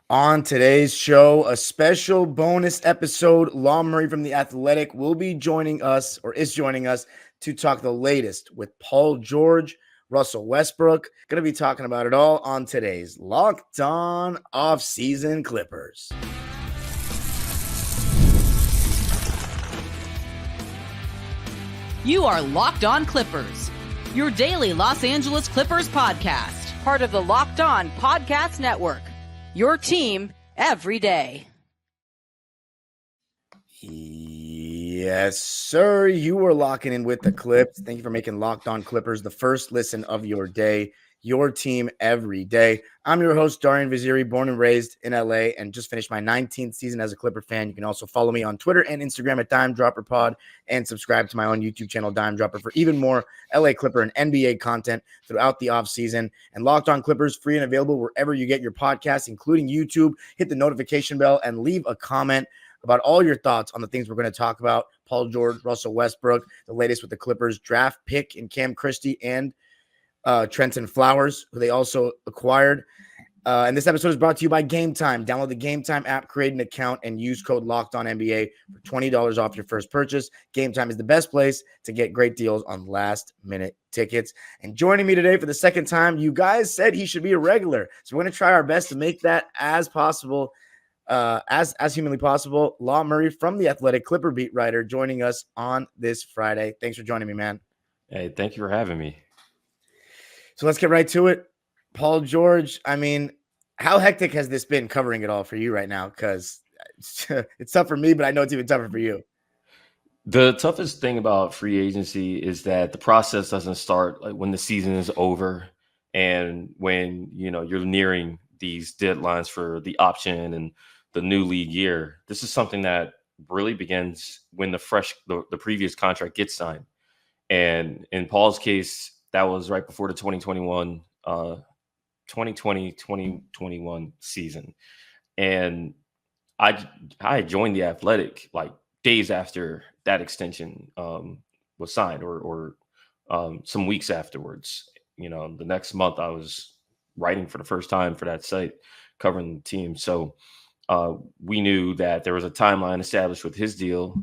On today's show, a special bonus episode. Law Murray from The Athletic will be joining us, or is joining us, to talk the latest with Paul George, Russell Westbrook. Going to be talking about it all on today's Locked On Off-Season Clippers. You are Locked On Clippers, your daily Los Angeles Clippers podcast, part of the Locked On Podcast Network. Your team every day. Yes, sir. You were locking in with the Clips. Thank you for making Locked On Clippers the first listen of your day. Your team every day. I'm your host, Darian Vaziri, born and raised in LA, and just finished my 19th season as a Clipper fan. You can also follow me on Twitter and Instagram at Dime Dropper Pod, and subscribe to my own YouTube channel, Dime Dropper, for even more LA Clipper and NBA content throughout the offseason. And Locked On Clippers, free and available wherever you get your podcasts, including YouTube. Hit the notification bell and leave a comment about all your thoughts on the things we're going to talk about. Paul George, Russell Westbrook, the latest with the Clippers, draft pick in Cam Christie, and Trenton Flowers, who they also acquired. And this episode is brought to you by Game Time. Download the Game Time app, create an account, and use code LOCKEDONNBA for $20 off your first purchase. Game Time is the best place to get great deals on last-minute tickets. And joining me today for the second time, you guys said he should be a regular. So we're going to try our best to make that as possible, as humanly possible. Law Murray from The Athletic, Clipper beat writer, joining us on this Friday. Thanks for joining me, man. Hey, thank you for having me. So let's get right to it. Paul George, I mean, how hectic has this been covering it all for you right now? Because it's tough for me, but I know it's even tougher for you. The toughest thing about free agency is that the process doesn't start like when the season is over and when, you're nearing these deadlines for the option and the new league year. This is something that really begins when the previous contract gets signed. And in Paul's case, that was right before the 2020-2021 season. And I joined The Athletic like days after that extension was signed or some weeks afterwards. The next month I was writing for the first time for that site, covering the team. So we knew that there was a timeline established with his deal,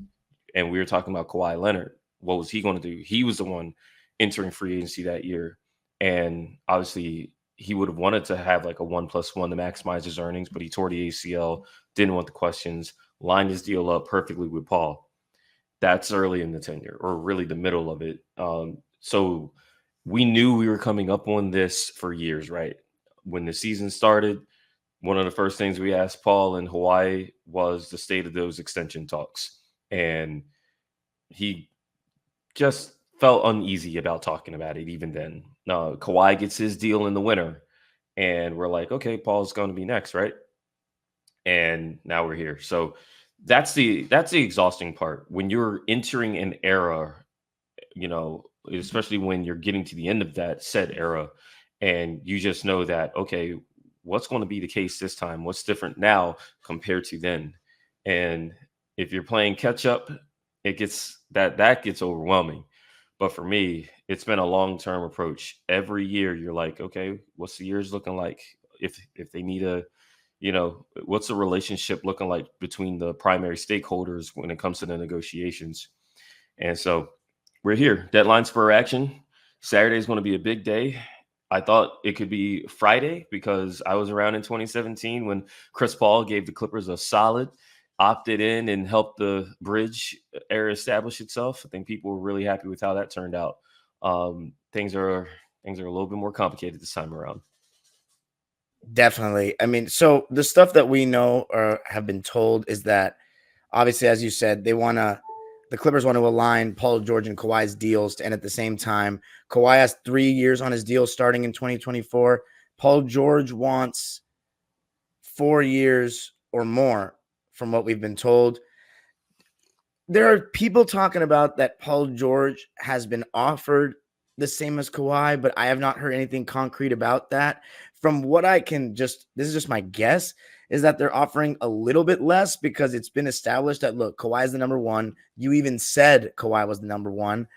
and we were talking about Kawhi Leonard. What was he going to do? He was the one entering free agency that year. And obviously he would have wanted to have like a 1+1 to maximize his earnings, but he tore the ACL, didn't want the questions, lined his deal up perfectly with Paul. That's early in the tenure, or really the middle of it. So we knew we were coming up on this for years, right? When the season started, one of the first things we asked Paul in Hawaii was the state of those extension talks. And he just felt uneasy about talking about it even then. Kawhi gets his deal in the winter, and we're like, okay, Paul's going to be next, right? And now we're here. So that's the exhausting part. When you're entering an era, especially when you're getting to the end of that said era, and you just know that, okay, what's going to be the case this time? What's different now compared to then? And if you're playing catch up, it gets that gets overwhelming. But for me, it's been a long-term approach. Every year you're like, okay, what's the years looking like? If they need what's the relationship looking like between the primary stakeholders when it comes to the negotiations? And so we're here. Deadlines for action. Saturday is going to be a big day. I thought it could be Friday because I was around in 2017 when Chris Paul gave the Clippers a solid, opted in and helped the bridge era establish itself. I think people were really happy with how that turned out. Things are a little bit more complicated this time around. Definitely. I mean, so the stuff that we know or have been told is that obviously, as you said, the Clippers want to align Paul George and Kawhi's deals to end at the same time. Kawhi has 3 years on his deal starting in 2024. Paul George wants 4 years or more from what we've been told. There are people talking about that Paul George has been offered the same as Kawhi, but I have not heard anything concrete about that. From what I can this is just my guess, is that they're offering a little bit less because it's been established that, look, Kawhi is the number one. You even said Kawhi was the number one,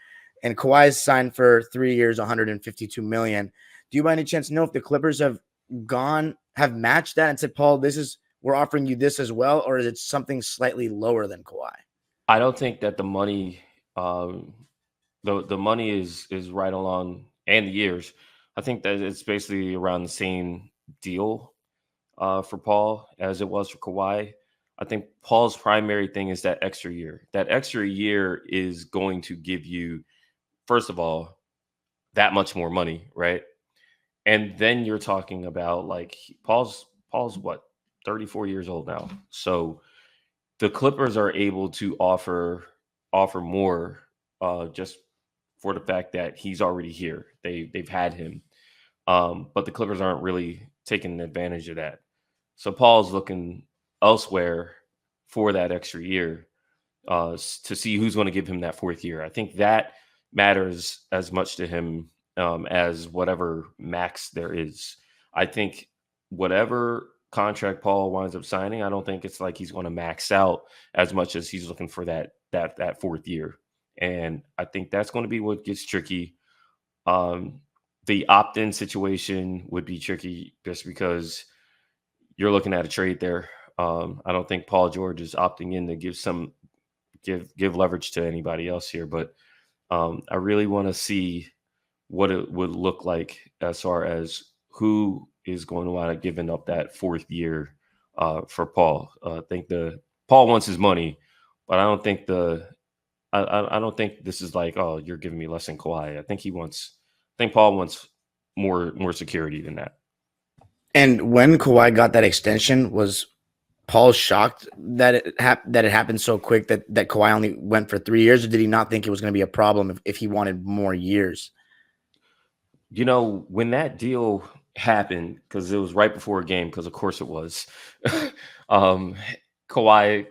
and Kawhi is signed for 3 years, $152 million. Do you by any chance know if the Clippers have have matched that and said, Paul, we're offering you this as well, or is it something slightly lower than Kawhi? I don't think that the money, the money is right along, and the years. I think that it's basically around the same deal for Paul as it was for Kawhi. I think Paul's primary thing is that extra year. That extra year is going to give you, first of all, that much more money, right? And then you're talking about like Paul's what, 34 years old now. So the Clippers are able to offer more just for the fact that he's already here. They've had him. But the Clippers aren't really taking advantage of that. So Paul's looking elsewhere for that extra year to see who's going to give him that fourth year. I think that matters as much to him as whatever max there is. I think whatever contract Paul winds up signing, I don't think it's like he's going to max out as much as he's looking for that fourth year. And I think that's going to be what gets tricky. The opt-in situation would be tricky just because you're looking at a trade there. I don't think Paul George is opting in to give leverage to anybody else here, but I really want to see what it would look like as far as who is going to want to giving up that fourth year for Paul. I think Paul wants his money, but I don't think I don't think this is like, oh, you're giving me less than Kawhi. I think Paul wants more security than that. And when Kawhi got that extension, was Paul shocked that it happened so quick that Kawhi only went for 3 years, or did he not think it was going to be a problem if he wanted more years? You know, when that deal happened, because it was right before a game, because of course it was, Kawhi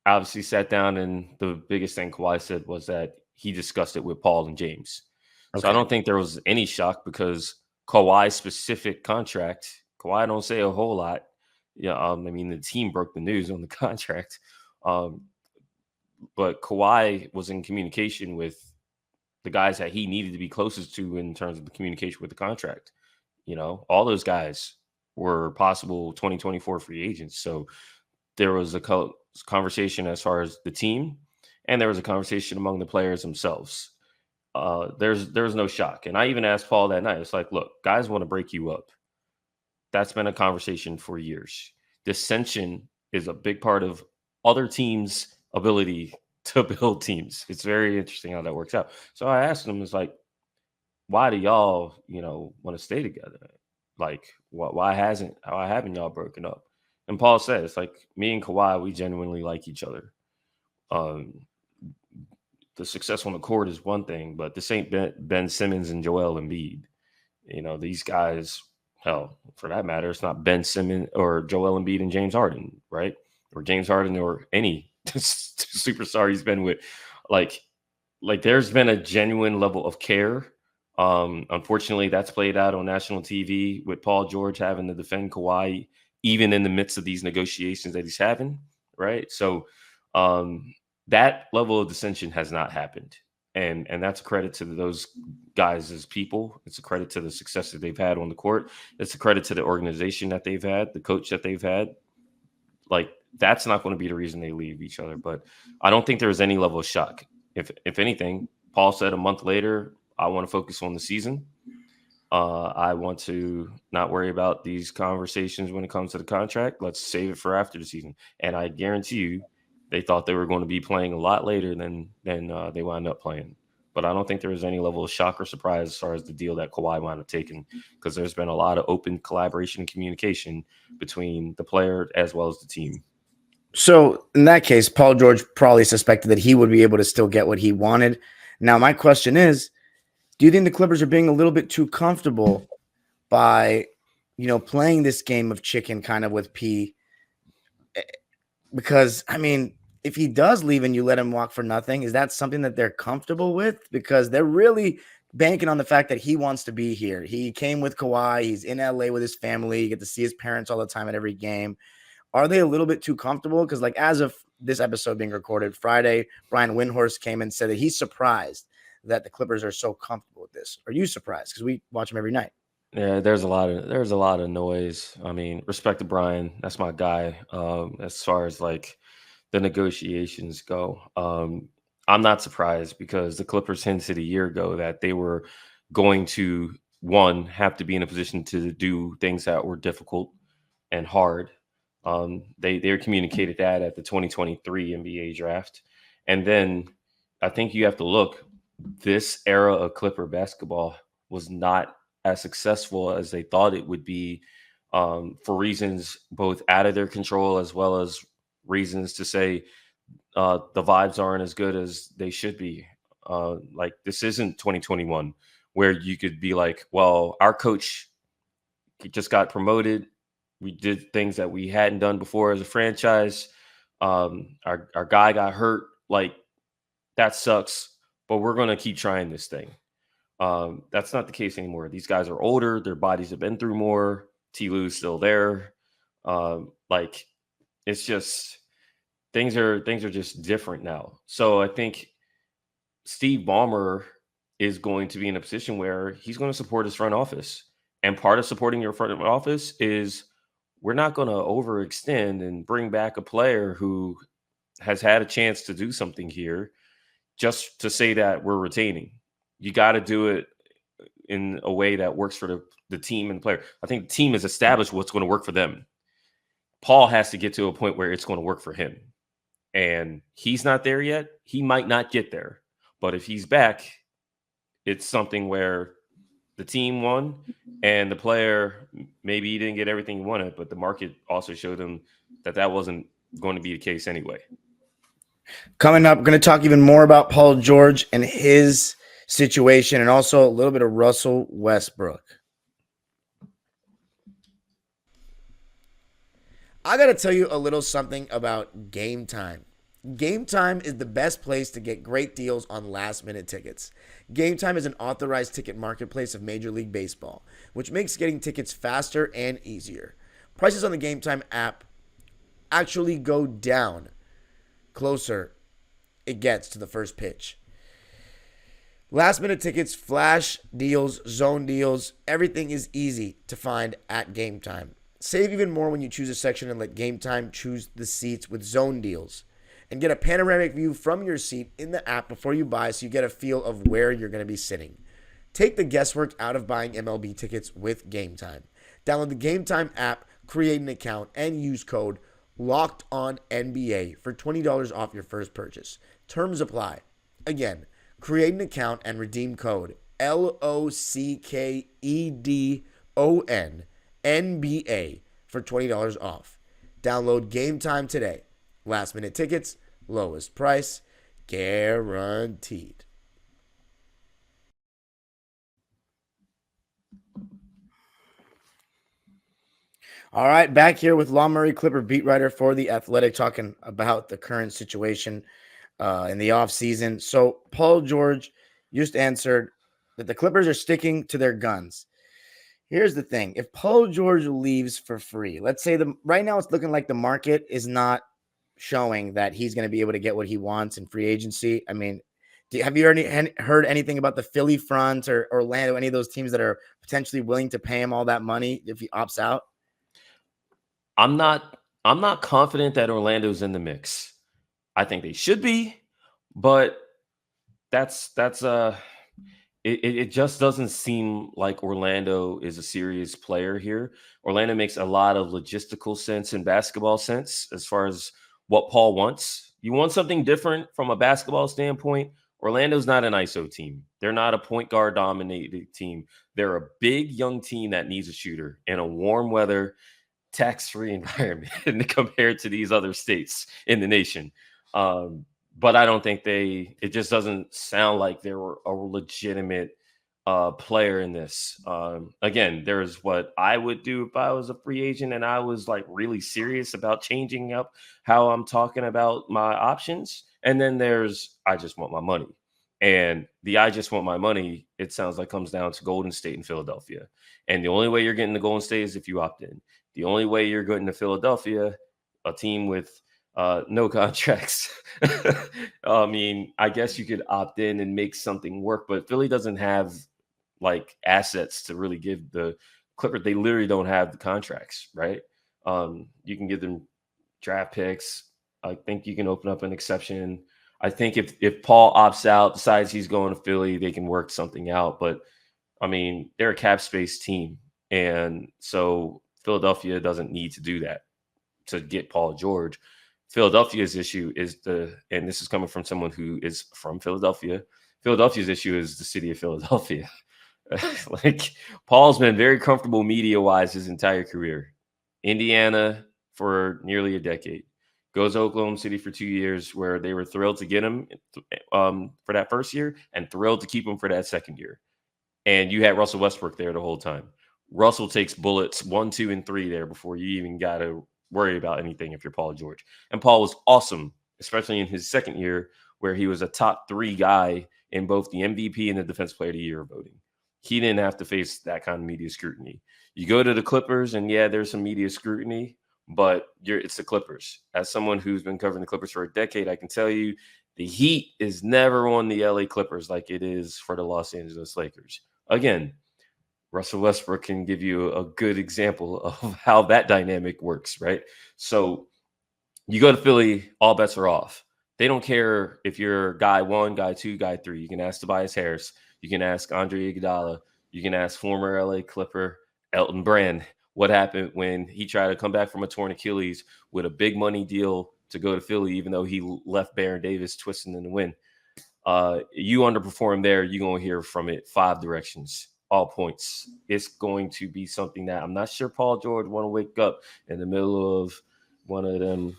obviously sat down, and the biggest thing Kawhi said was that he discussed it with Paul and James. Okay. So I don't think there was any shock because Kawhi's specific contract, Kawhi don't say a whole lot. Yeah, I mean, the team broke the news on the contract. But Kawhi was in communication with the guys that he needed to be closest to in terms of the communication with the contract. You know, all those guys were possible 2024 free agents. So there was a conversation as far as the team, and there was a conversation among the players themselves. There's no shock. And I even asked Paul that night. It's like, look, guys want to break you up. That's been a conversation for years. Dissension is a big part of other teams' ability to build teams. It's very interesting how that works out. So I asked him, it's like, why do y'all, want to stay together? Like, why haven't y'all broken up? And Paul said, it's like, me and Kawhi, we genuinely like each other. The success on the court is one thing, but this ain't Ben Simmons and Joel Embiid. These guys, hell, for that matter, it's not Ben Simmons or Joel Embiid and James Harden, right? Or James Harden or any superstar he's been with. Like there's been a genuine level of care. Unfortunately, that's played out on national TV with Paul George having to defend Kawhi, even in the midst of these negotiations that he's having, right? So that level of dissension has not happened. And that's a credit to those guys as people. It's a credit to the success that they've had on the court. It's a credit to the organization that they've had, the coach that they've had. Like, that's not going to be the reason they leave each other. But I don't think there's any level of shock. If anything, Paul said a month later, I want to focus on the season. I want to not worry about these conversations when it comes to the contract. Let's save it for after the season. And I guarantee you, they thought they were going to be playing a lot later than they wound up playing. But I don't think there was any level of shock or surprise as far as the deal that Kawhi wound up taking, because there's been a lot of open collaboration and communication between the player as well as the team. So in that case, Paul George probably suspected that he would be able to still get what he wanted. Now, my question is, do you think the Clippers are being a little bit too comfortable by, playing this game of chicken kind of with P? Because, I mean, if he does leave and you let him walk for nothing, is that something that they're comfortable with? Because they're really banking on the fact that he wants to be here. He came with Kawhi. He's in LA with his family. You get to see his parents all the time at every game. Are they a little bit too comfortable? Because, like, as of this episode being recorded Friday, Brian Windhorst came and said that he's surprised that the Clippers are so comfortable with this. Are you surprised? Because we watch them every night. Yeah, there's a lot of noise. I mean, respect to Brian, that's my guy. As far as like the negotiations go, I'm not surprised because the Clippers hinted a year ago that they were going to one have to be in a position to do things that were difficult and hard. They communicated that at the 2023 NBA draft, and then I think you have to look. This era of Clipper basketball was not as successful as they thought it would be, for reasons both out of their control as well as reasons to say the vibes aren't as good as they should be. Like this isn't 2021 where you could be like, well, our coach just got promoted. We did things that we hadn't done before as a franchise. Our guy got hurt. Like that sucks, but we're gonna keep trying this thing. That's not the case anymore. These guys are older. Their bodies have been through more. T. Lou's still there. Like it's just things are just different now. So I think Steve Ballmer is going to be in a position where he's going to support his front office. And part of supporting your front office is we're not going to overextend and bring back a player who has had a chance to do something here just to say that we're retaining. You got to do it in a way that works for the team and the player. I think the team has established what's going to work for them. Paul has to get to a point where it's going to work for him. And he's not there yet. He might not get there. But if he's back, it's something where the team won and the player, maybe he didn't get everything he wanted, but the market also showed him that that wasn't going to be the case anyway. Coming up, we're going to talk even more about Paul George and his situation and also a little bit of Russell Westbrook. I got to tell you a little something about Game Time. Game Time is the best place to get great deals on last-minute tickets. Game Time is an authorized ticket marketplace of Major League Baseball, which makes getting tickets faster and easier. Prices on the Game Time app actually go down closer it gets to the first pitch. Last-minute tickets, flash deals, zone deals, everything is easy to find at Game Time. Save even more when you choose a section and let Game Time choose the seats with zone deals. And get a panoramic view from your seat in the app before you buy so you get a feel of where you're going to be sitting. Take the guesswork out of buying MLB tickets with Game Time. Download the Game Time app, create an account, and use code LOCKEDONNBA for $20 off your first purchase. Terms apply. Again, create an account and redeem code LOCKEDONNBA for $20 off. Download Game Time today. Last minute tickets, lowest price, guaranteed. All right, back here with Law Murray, Clipper beat writer for The Athletic, talking about the current situation in the offseason. So Paul George just answered that the Clippers are sticking to their guns. Here's the thing. If Paul George leaves for free, let's say right now it's looking like the market is not showing that he's going to be able to get what he wants in free agency. I mean, have you heard anything about the Philly front or Orlando, any of those teams that are potentially willing to pay him all that money if he opts out? I'm not confident that Orlando's in the mix. I think they should be, but it just doesn't seem like Orlando is a serious player here. Orlando makes a lot of logistical sense and basketball sense as far as what Paul wants. You want something different from a basketball standpoint. Orlando's not an ISO team. They're not a point guard dominated team. They're a big young team that needs a shooter in a warm weather, tax-free environment compared to these other states in the nation. But I don't think it just doesn't sound like they were a legitimate player in this. Again, there's what I would do if I was a free agent and I was like really serious about changing up how I'm talking about my options. And then there's, I just want my money. And the I just want my money, it sounds like comes down to Golden State and Philadelphia. And the only way you're getting to Golden State is if you opt in. The only way you're getting to Philadelphia, a team with no contracts. I mean, I guess you could opt in and make something work, but Philly doesn't have like assets to really give the Clippers. They literally don't have the contracts, right? You can give them draft picks. I think you can open up an exception. I think if Paul opts out, decides he's going to Philly, they can work something out. But I mean, they're a cap space team, and so Philadelphia doesn't need to do that to get Paul George. Philadelphia's issue is and this is coming from someone who is from Philadelphia. Philadelphia's issue is the city of Philadelphia. Like, Paul's been very comfortable media wise his entire career. Indiana for nearly a decade. Goes to Oklahoma City for 2 years, where they were thrilled to get him for that first year and thrilled to keep him for that second year. And you had Russell Westbrook there the whole time. Russell takes bullets 1, 2, and 3 there before you even got to worry about anything if you're Paul George. And Paul was awesome, especially in his second year, where he was a top 3 guy in both the MVP and the Defensive Player of the Year voting. He didn't have to face that kind of media scrutiny. You go to the Clippers, and yeah, there's some media scrutiny, but it's the Clippers. As someone who's been covering the Clippers for a decade, I can tell you the heat is never on the LA Clippers like it is for the Los Angeles Lakers. Again, Russell Westbrook can give you a good example of how that dynamic works, right? So you go to Philly, all bets are off. They don't care if you're guy 1, guy 2, guy 3. You can ask Tobias Harris. You can ask Andre Iguodala. You can ask former LA Clipper Elton Brand what happened when he tried to come back from a torn Achilles with a big money deal to go to Philly, even though he left Baron Davis twisting in the wind. You underperform there, you're going to hear from it 5 directions, all points. It's going to be something that I'm not sure Paul George want to wake up in the middle of one of them,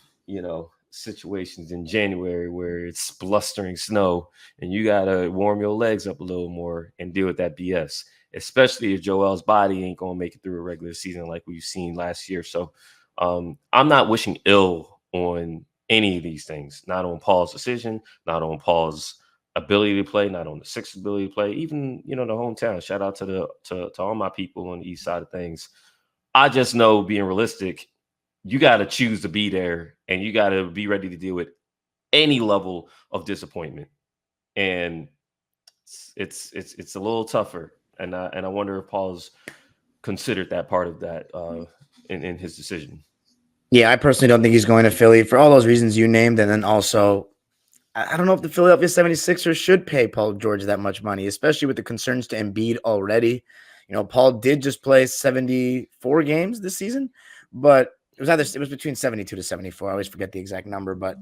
situations in January where it's blustering snow and you got to warm your legs up a little more and deal with that BS, especially if Joel's body ain't going to make it through a regular season like we've seen last year. So I'm not wishing ill on any of these things, not on Paul's decision, not on Paul's ability to play, not on the Sixers' ability to play, even, the hometown. Shout out to all my people on the east side of things. I just know, being realistic, you got to choose to be there and you got to be ready to deal with any level of disappointment. And it's a little tougher. And I wonder if Paul's considered that part of that in his decision. Yeah, I personally don't think he's going to Philly for all those reasons you named. And then also, I don't know if the Philadelphia 76ers should pay Paul George that much money, especially with the concerns to Embiid already. Paul did just play 74 games this season, but it was between 72 to 74. I always forget the exact number, but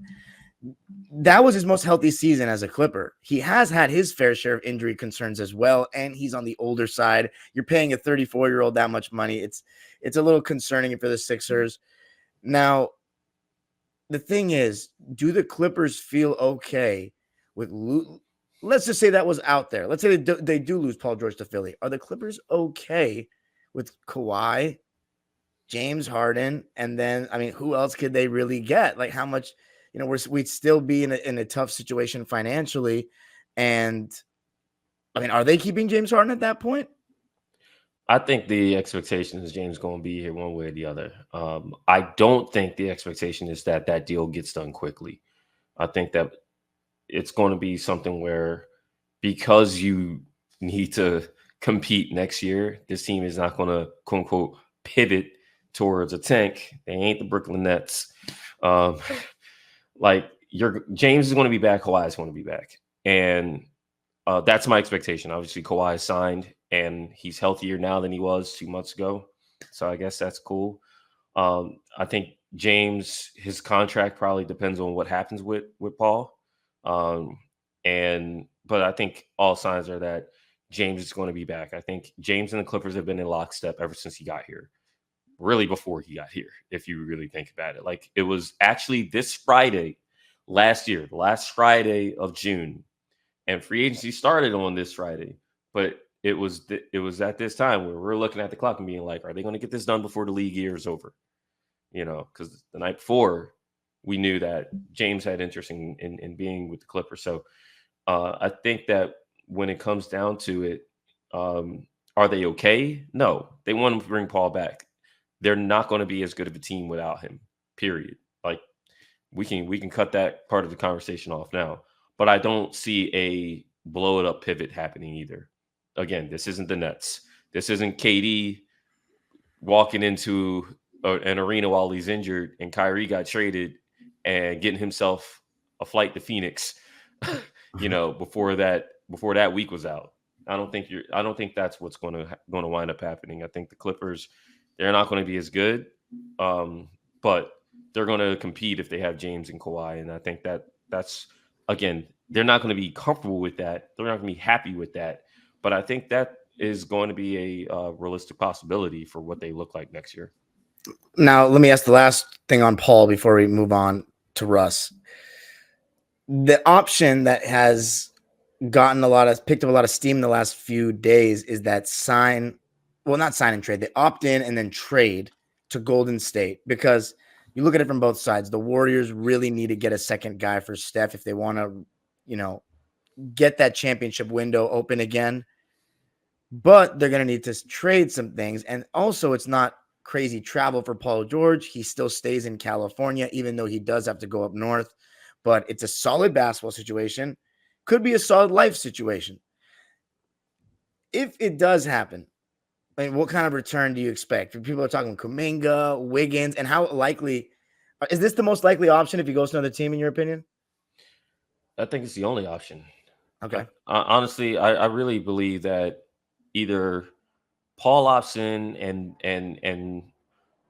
that was his most healthy season as a Clipper. He has had his fair share of injury concerns as well, and he's on the older side. You're paying a 34-year-old that much money. It's a little concerning for the Sixers. Now, the thing is, do the Clippers feel okay with let's just say that was out there. Let's say they do lose Paul George to Philly. Are the Clippers okay with Kawhi, James Harden, and then, who else could they really get? Like, how much, we'd still be in a tough situation financially. And, are they keeping James Harden at that point? I think the expectation is James going to be here one way or the other. I don't think the expectation is that deal gets done quickly. I think that it's going to be something where, because you need to compete next year, this team is not going to, quote unquote, pivot towards a tank. They ain't the Brooklyn Nets. James is going to be back. Kawhi is going to be back. And that's my expectation. Obviously, Kawhi is signed and he's healthier now than he was 2 months ago. So I guess that's cool. I think James, his contract probably depends on what happens with Paul. But I think all signs are that James is going to be back. I think James and the Clippers have been in lockstep ever since he got here. Really before he got here, if you really think about it. Like, it was actually this Friday last year, the last Friday of June, and free agency started on this Friday. But it was at this time where we're looking at the clock and being like, are they going to get this done before the league year is over? Because the night before, we knew that James had interest in being with the Clippers. So I think that when it comes down to it, are they okay? No, they want to bring Paul back. They're not going to be as good of a team without him, period. Like, we can cut that part of the conversation off now, but I don't see a blow it up pivot happening either. again, this isn't the Nets. This isn't KD walking into an arena while he's injured and Kyrie got traded and getting himself a flight to Phoenix, before that week was out. I don't think that's what's going to wind up happening. I think the Clippers, they're not going to be as good, but they're going to compete if they have James and Kawhi. And I think that's again, they're not going to be comfortable with that. They're not going to be happy with that. But I think that is going to be a realistic possibility for what they look like next year. Now, let me ask the last thing on Paul before we move on to Russ. The option that has picked up a lot of steam in the last few days is that not sign and trade. They opt in and then trade to Golden State, because you look at it from both sides. The Warriors really need to get a second guy for Steph if they want to, get that championship window open again. But they're going to need to trade some things. And also, it's not crazy travel for Paul George. He still stays in California, even though he does have to go up north. But it's a solid basketball situation. Could be a solid life situation. If it does happen, what kind of return do you expect? People are talking Kuminga, Wiggins, and how likely is this the most likely option if he goes to another team, in your opinion? I think it's the only option. Okay. Honestly, I really believe that either Paul opts in and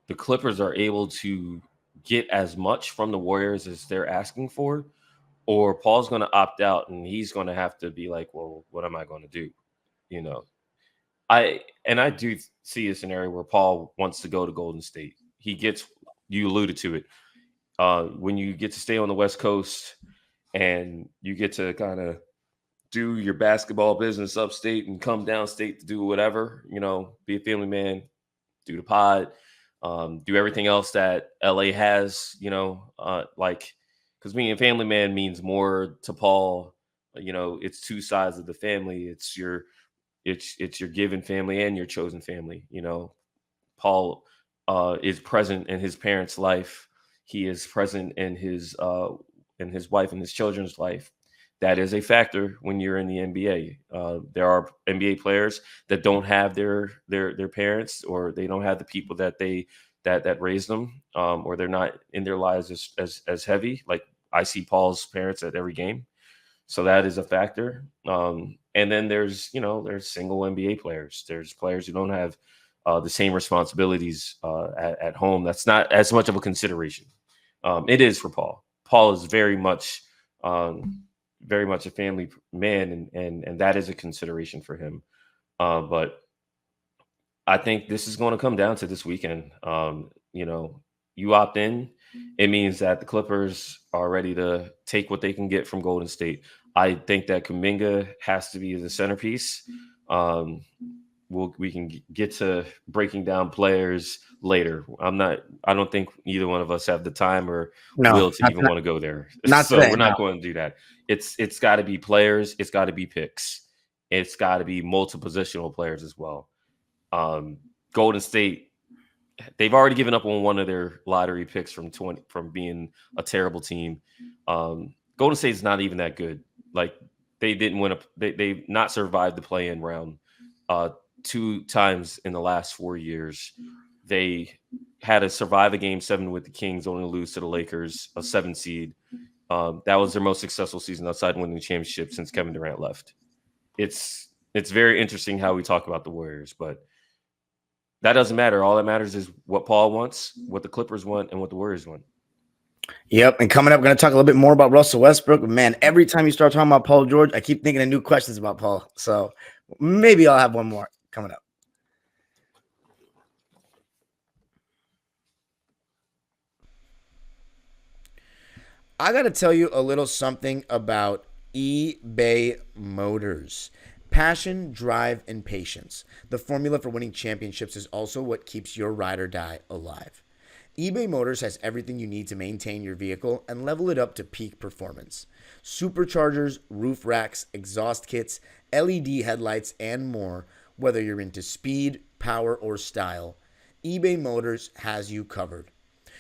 the Clippers are able to get as much from the Warriors as they're asking for, or Paul's going to opt out and he's going to have to be like, well, what am I going to do? I do see a scenario where Paul wants to go to Golden State. You alluded to it. When you get to stay on the West Coast and you get to kind of do your basketball business upstate and come downstate to do whatever, be a family man, do the pod, do everything else that LA has, because being a family man means more to Paul. It's two sides of the family. It's your given family and your chosen family. Paul is present in his parents' life. He is present in his wife and his children's life. That is a factor when you're in the NBA. There are NBA players that don't have their parents, or they don't have the people that raised them, or they're not in their lives as heavy. Like I see Paul's parents at every game, so that is a factor. And then there's single NBA players. There's players who don't have the same responsibilities at home. That's not as much of a consideration. It is for Paul. Paul is very much a family man, and that is a consideration for him. But I think this is going to come down to this weekend. You opt in, it means that the Clippers are ready to take what they can get from Golden State. I think that Kuminga has to be the centerpiece. We can get to breaking down players later. I don't think either one of us have the time or will to even want to go there. We're not going to do that. It's got to be players. It's got to be picks. It's got to be multi-positional players as well. Golden State, they've already given up on one of their lottery picks from being a terrible team. Golden State is not even that good. Like they didn't win they've not survived the play-in round 2 times in the last 4 years. They had to survive a game 7 with the Kings, only to lose to the Lakers, a 7 seed. That was their most successful season outside winning the championship since Kevin Durant left. It's very interesting how we talk about the Warriors, but that doesn't matter. All that matters is what Paul wants, what the Clippers want, and what the Warriors want. Yep. And coming up, we're going to talk a little bit more about Russell Westbrook. Man, every time you start talking about Paul George, I keep thinking of new questions about Paul. So maybe I'll have one more coming up. I got to tell you a little something about eBay Motors. Passion, drive, and patience. The formula for winning championships is also what keeps your ride or die alive. eBay Motors has everything you need to maintain your vehicle and level it up to peak performance. Superchargers, roof racks, exhaust kits, LED headlights, and more. Whether you're into speed, power, or style, eBay Motors has you covered.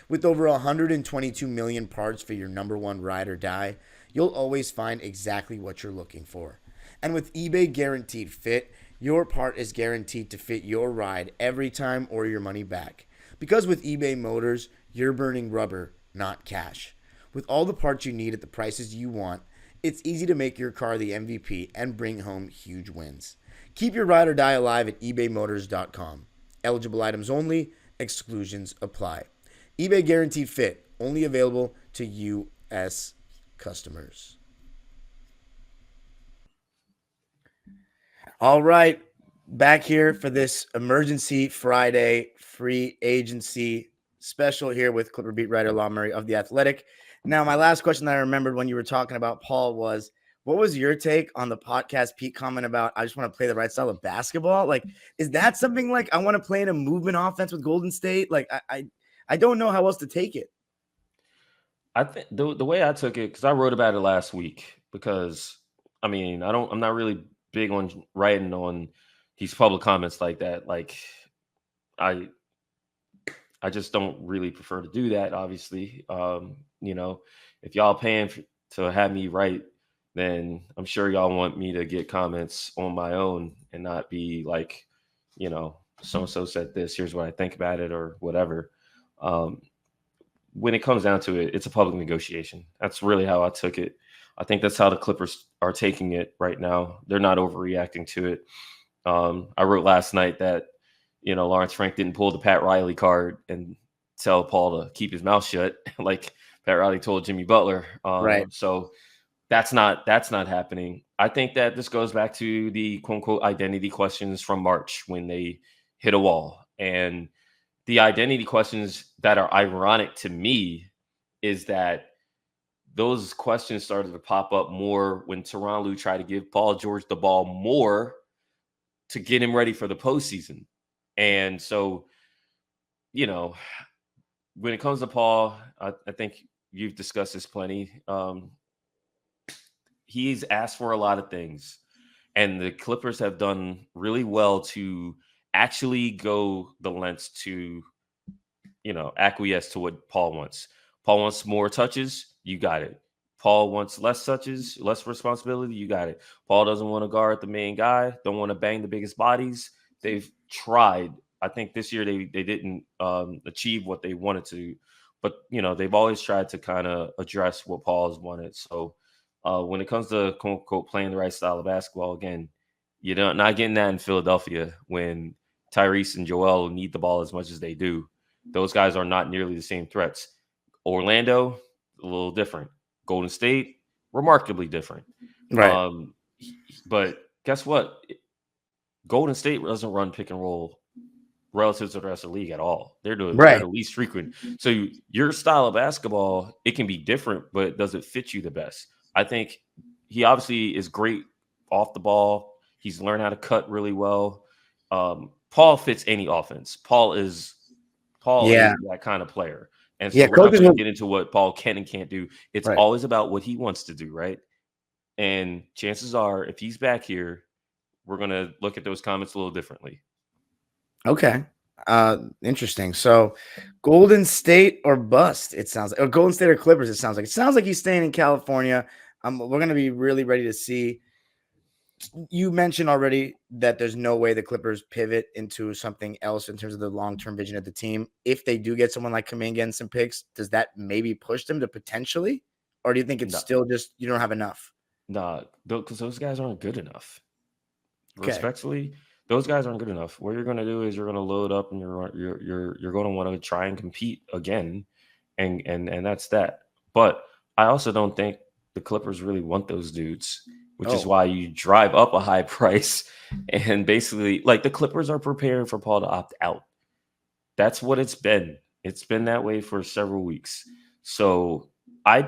With over 122 million parts for your number one ride or die, you'll always find exactly what you're looking for. And with eBay Guaranteed Fit, your part is guaranteed to fit your ride every time or your money back. Because with eBay Motors, you're burning rubber, not cash. With all the parts you need at the prices you want, it's easy to make your car the MVP and bring home huge wins. Keep your ride or die alive at ebaymotors.com. Eligible items only, exclusions apply. eBay Guaranteed Fit, only available to U.S. customers. All right, back here for this emergency Friday free agency special here with Clipper beat writer Law Murray of The Athletic. Now, my last question that I remembered when you were talking about Paul was, what was your take on the podcast Pete comment about, I just want to play the right style of basketball? Like, is that something like I want to play in a movement offense with Golden State? Like, I don't know how else to take it. I think the way I took it, because I wrote about it last week, because I mean, I'm not really big on writing on these public comments like that. Like, I just don't really prefer to do that. Obviously, if y'all paying to have me write, then I'm sure y'all want me to get comments on my own and not be like, so and so said this. Here's what I think about it, or whatever. When it comes down to it, it's a public negotiation. That's really how I took it. I think that's how the Clippers are taking it right now. They're not overreacting to it. I wrote last night that, Lawrence Frank didn't pull the Pat Riley card and tell Paul to keep his mouth shut, like Pat Riley told Jimmy Butler. Right. So that's not happening. I think that this goes back to the quote unquote identity questions from March when they hit a wall. And the identity questions that are ironic to me is that those questions started to pop up more when Tyronn Lue tried to give Paul George the ball more to get him ready for the postseason. And so, when it comes to Paul, I think you've discussed this plenty. He's asked for a lot of things, and the Clippers have done really well to actually go the lengths to, acquiesce to what Paul wants. Paul wants more touches. You got it. Paul wants less touches, less responsibility. You got it. Paul doesn't want to guard the main guy. Don't want to bang the biggest bodies. They've tried. I think this year they didn't achieve what they wanted to, but they've always tried to kind of address what Paul has wanted. So when it comes to quote unquote playing the right style of basketball, again, you're not getting that in Philadelphia when Tyrese and Joel need the ball as much as they do. Those guys are not nearly the same threats. Orlando, a little different. Golden State, remarkably different. Right. But guess what? Golden State doesn't run pick and roll relative to the rest of the league at all. They're the least frequent. So your style of basketball, it can be different, but does it fit you the best? I think he obviously is great off the ball. He's learned how to cut really well. Paul fits any offense. Paul is that kind of player. And so we're not going to get into what Paul can and can't do. It's always about what he wants to do, right? And chances are, if he's back here, we're going to look at those comments a little differently. Okay. Interesting. So Golden State or bust, it sounds like. Or Golden State or Clippers, it sounds like. It sounds like he's staying in California. We're going to be really ready to see. You mentioned already that there's no way the Clippers pivot into something else in terms of the long-term vision of the team. If they do get someone like Kuminga and some picks, does that maybe push them to potentially? Or do you think it's still just you don't have enough? Nah, because those guys aren't good enough. Okay. Respectfully, those guys aren't good enough. What you're going to do is you're going to load up and you're going to want to try and compete again, and that's that. But I also don't think the Clippers really want those dudes, which is why you drive up a high price and basically, like, the Clippers are preparing for Paul to opt out. That's what it's been. It's been that way for several weeks. So I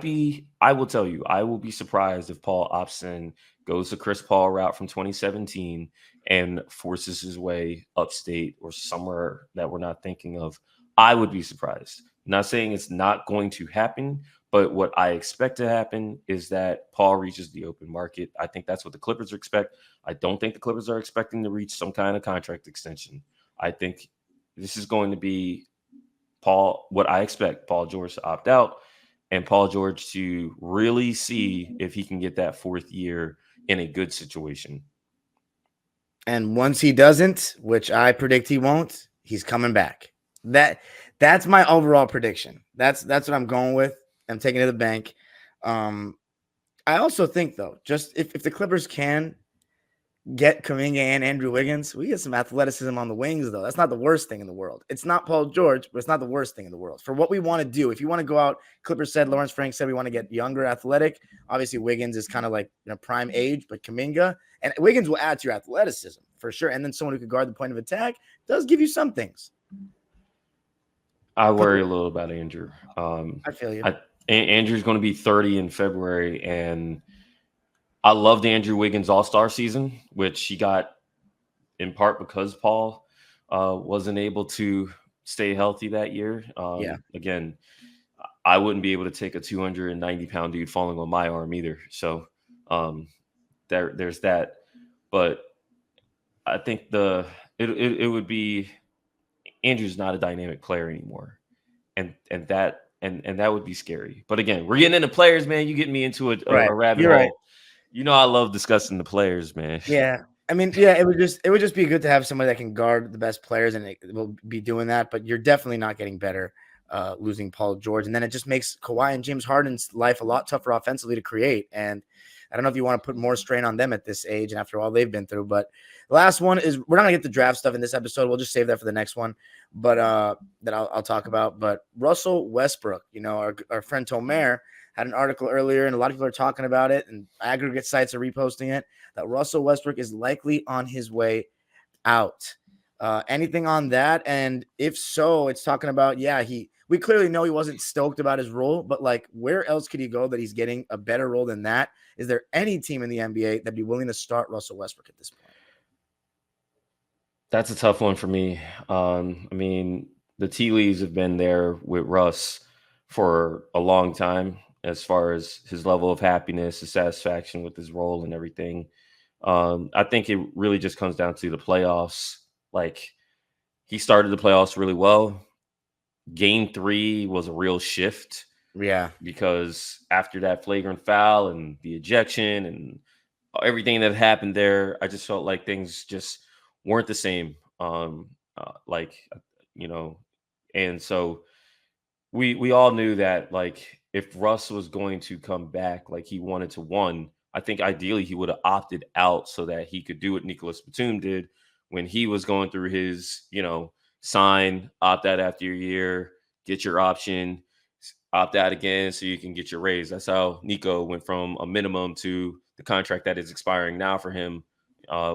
will tell you, I will be surprised if Paul opts in, goes the Chris Paul route from 2017 and forces his way upstate or somewhere that we're not thinking of. I would be surprised. Not saying it's not going to happen, but what I expect to happen is that Paul reaches the open market. I think that's what the Clippers expect. I don't think the Clippers are expecting to reach some kind of contract extension. I think this is going to be what I expect Paul George to opt out and Paul George to really see if he can get that fourth year in a good situation. And once he doesn't, which I predict he won't, he's coming back. That's my overall prediction. That's what I'm going with. I'm taking it to the bank. I also think though, just if the Clippers can get Kuminga and Andrew Wiggins, we get some athleticism on the wings, though. That's not the worst thing in the world. It's not Paul George, but it's not the worst thing in the world. For what we want to do, if you want to go out, Clippers said, Lawrence Frank said we want to get younger, athletic. Obviously, Wiggins is kind of like prime age, but Kuminga and Wiggins will add to your athleticism for sure. And then someone who could guard the point of attack does give you some things. I worry a little about Andrew. I feel you. Andrew's going to be 30 in February, and I loved Andrew Wiggins' All-Star season, which he got in part because Paul wasn't able to stay healthy that year. Again, I wouldn't be able to take a 290-pound dude falling on my arm either. So there's that. But I think it would be Andrew's not a dynamic player anymore, and that would be scary. But again, we're getting into players, man. You get me into a rabbit hole. Right. You know I love discussing the players, man. Yeah. I mean, yeah, it would just be good to have somebody that can guard the best players, and it will be doing that. But you're definitely not getting better losing Paul George, and then it just makes Kawhi and James Harden's life a lot tougher offensively to create. And I don't know if you want to put more strain on them at this age and after all they've been through. But the last one is we're not gonna get the draft stuff in this episode. We'll just save that for the next one. But that I'll talk about. But Russell Westbrook, our friend Tomer had an article earlier, and a lot of people are talking about it, and aggregate sites are reposting it, that Russell Westbrook is likely on his way out. Anything on that? And if so, it's talking about, we clearly know he wasn't stoked about his role, but like, where else could he go that he's getting a better role than that? Is there any team in the NBA that'd be willing to start Russell Westbrook at this point? That's a tough one for me. I mean, the tea leaves have been there with Russ for a long time, as far as his level of happiness, his satisfaction with his role and everything. I think it really just comes down to the playoffs. Like, he started the playoffs really well. Game 3 was a real shift. Yeah. Because after that flagrant foul and the ejection and everything that happened there, I just felt like things just weren't the same. And so we all knew that, like, if Russ was going to come back like he wanted to win, I think ideally he would have opted out so that he could do what Nicholas Batum did when he was going through his, sign, opt out after a year, get your option, opt out again so you can get your raise. That's how Nico went from a minimum to the contract that is expiring now for him,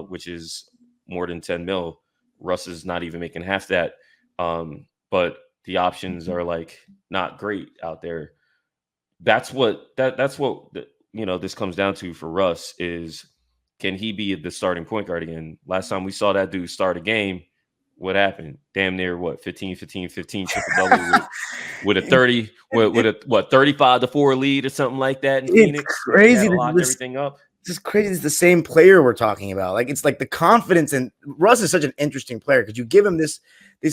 which is more than 10 mil. Russ is not even making half that. But the options are like not great out there. That's what this comes down to for Russ is, can he be the starting point guard again? Last time we saw that dude start a game, what happened? Damn near 15 triple-double with a 30 with a 35-4 lead or something like that in Phoenix. Crazy to lock everything up. It's just crazy. It's the same player we're talking about. Like, it's like the confidence, and Russ is such an interesting player because you give him these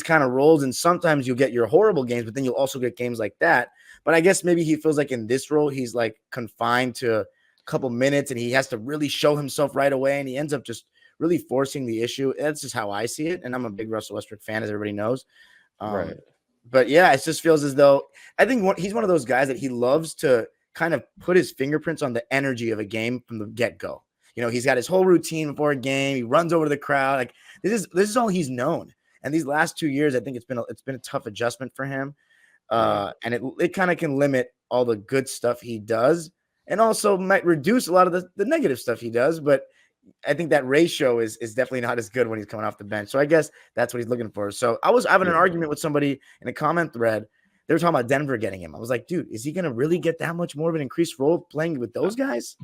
kind of roles, and sometimes you'll get your horrible games, but then you'll also get games like that. But I guess maybe he feels like in this role, he's like confined to a couple minutes and he has to really show himself right away. And he ends up just really forcing the issue. That's just how I see it. And I'm a big Russell Westbrook fan, as everybody knows. Right. But yeah, it just feels as though I think he's one of those guys that he loves to kind of put his fingerprints on the energy of a game from the get-go. He's got his whole routine before a game. He runs over to the crowd. Like, this is all he's known. And these last 2 years, I think it's been a tough adjustment for him. And it kind of can limit all the good stuff he does, and also might reduce a lot of the negative stuff he does. But I think that ratio is definitely not as good when he's coming off the bench. So I guess that's what he's looking for. So I was having an argument with somebody in a comment thread. They were talking about Denver getting him. I was like, dude, is he going to really get that much more of an increased role playing with those guys?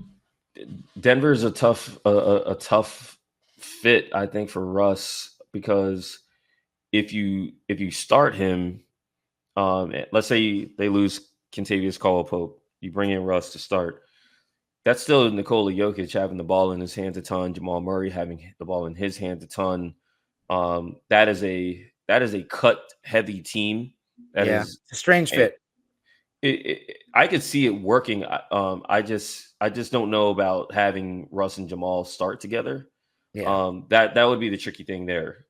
Denver's a tough fit, I think, for Russ, because if you start him, let's say they lose Kentavious Caldwell-Pope, you bring in Russ to start. That's still Nikola Jokic having the ball in his hands a ton, Jamal Murray having the ball in his hands a ton. That is a cut-heavy team. That is a strange fit. I could see it working. I just don't know about having Russ and Jamal start together. That would be the tricky thing there.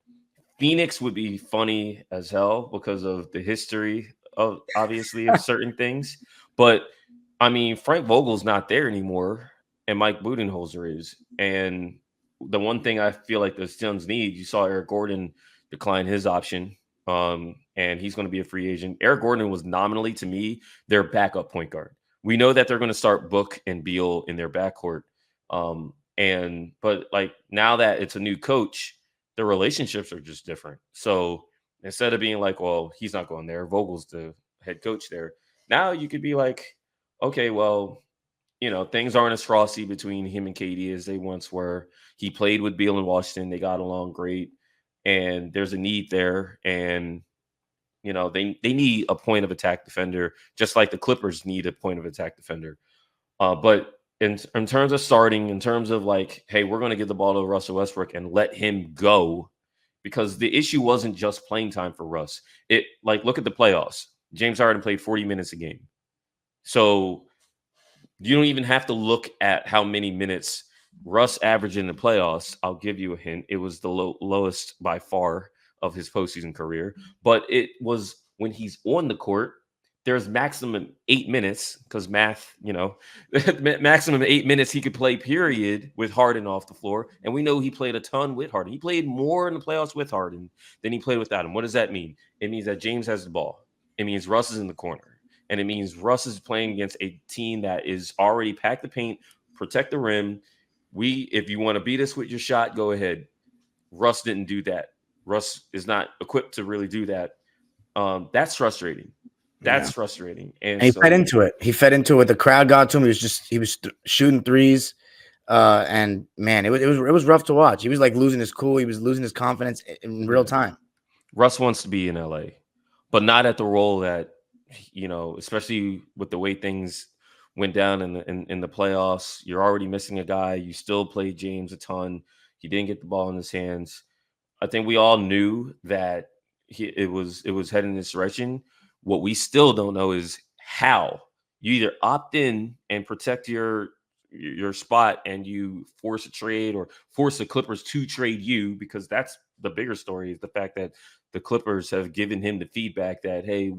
Phoenix would be funny as hell because of the history of obviously of certain things. But I mean, Frank Vogel's not there anymore, and Mike Budenholzer is. And the one thing I feel like the Suns need, you saw Eric Gordon decline his option, and he's going to be a free agent. Eric Gordon was nominally, to me, their backup point guard. We know that they're going to start Book and Beal in their backcourt. But like now that it's a new coach, the relationships are just different. So instead of being like, well, he's not going there, Vogel's the head coach there. Now you could be like, okay, well, things aren't as frosty between him and KD as they once were. He played with Beal in Washington. They got along great. And there's a need there. And, they need a point of attack defender, just like the Clippers need a point of attack defender. But in terms of starting, in terms of like, hey, we're going to give the ball to Russell Westbrook and let him go, because the issue wasn't just playing time for Russ. Look at the playoffs. James Harden played 40 minutes a game. So you don't even have to look at how many minutes Russ averaged in the playoffs. I'll give you a hint. It was the lowest by far of his postseason career. But it was when he's on the court, there's maximum 8 minutes because math, maximum 8 minutes he could play, period, with Harden off the floor. And we know he played a ton with Harden. He played more in the playoffs with Harden than he played without him. What does that mean? It means that James has the ball. It means Russ is in the corner. And it means Russ is playing against a team that is already packed the paint, protect the rim. If you want to beat us with your shot, go ahead. Russ didn't do that. Russ is not equipped to really do that. That's frustrating. That's frustrating. And he fed into it. He fed into it. The crowd got to him. He was shooting threes. And man, it was rough to watch. He was like losing his cool. He was losing his confidence in real time. Russ wants to be in LA, but not at the role that, especially with the way things went down in the playoffs. You're already missing a guy. You still played James a ton. He didn't get the ball in his hands. I think we all knew that it was heading in this direction. What we still don't know is how. You either opt in and protect your spot and you force a trade or force the Clippers to trade you, because that's the bigger story, is the fact that the Clippers have given him the feedback that, hey,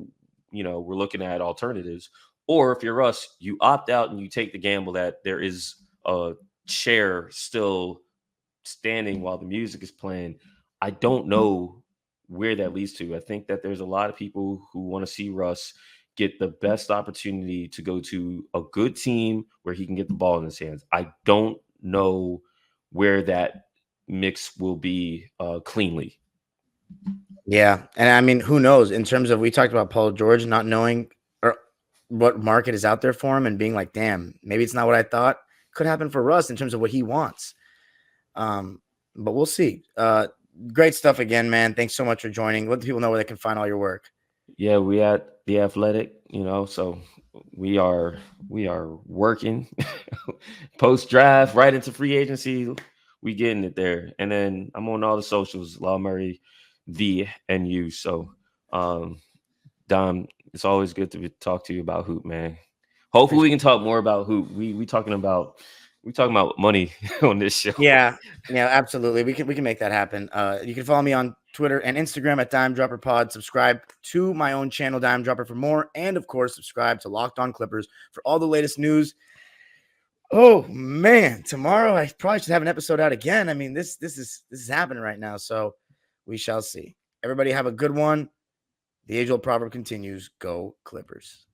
we're looking at alternatives. Or if you're us, you opt out and you take the gamble that there is a chair still standing while the music is playing. I don't know where that leads to. I think that there's a lot of people who want to see Russ get the best opportunity to go to a good team where he can get the ball in his hands. I don't know where that mix will be cleanly. Yeah. And I mean, who knows? In terms of, we talked about Paul George not knowing what market is out there for him and being like, damn, maybe it's not what I thought. Could happen for Russ in terms of what he wants. But we'll see. Great stuff again, man. Thanks so much for joining. Let the people know where they can find all your work. Yeah, we at The Athletic, so we are working post draft right into free agency. We getting it there. And then I'm on all the socials, Law Murray, V and U. So Dom, it's always good to talk to you about hoop, man. Hopefully we can talk more about hoop. We talking about money on this show. Yeah, absolutely. We can make that happen. You can follow me on Twitter and Instagram at Dime Dropper Pod. Subscribe to my own channel, Dime Dropper, for more. And of course, subscribe to Locked On Clippers for all the latest news. Oh man, tomorrow I probably should have an episode out again. I mean, this is happening right now. So we shall see. Everybody have a good one. The age-old proverb continues, go Clippers.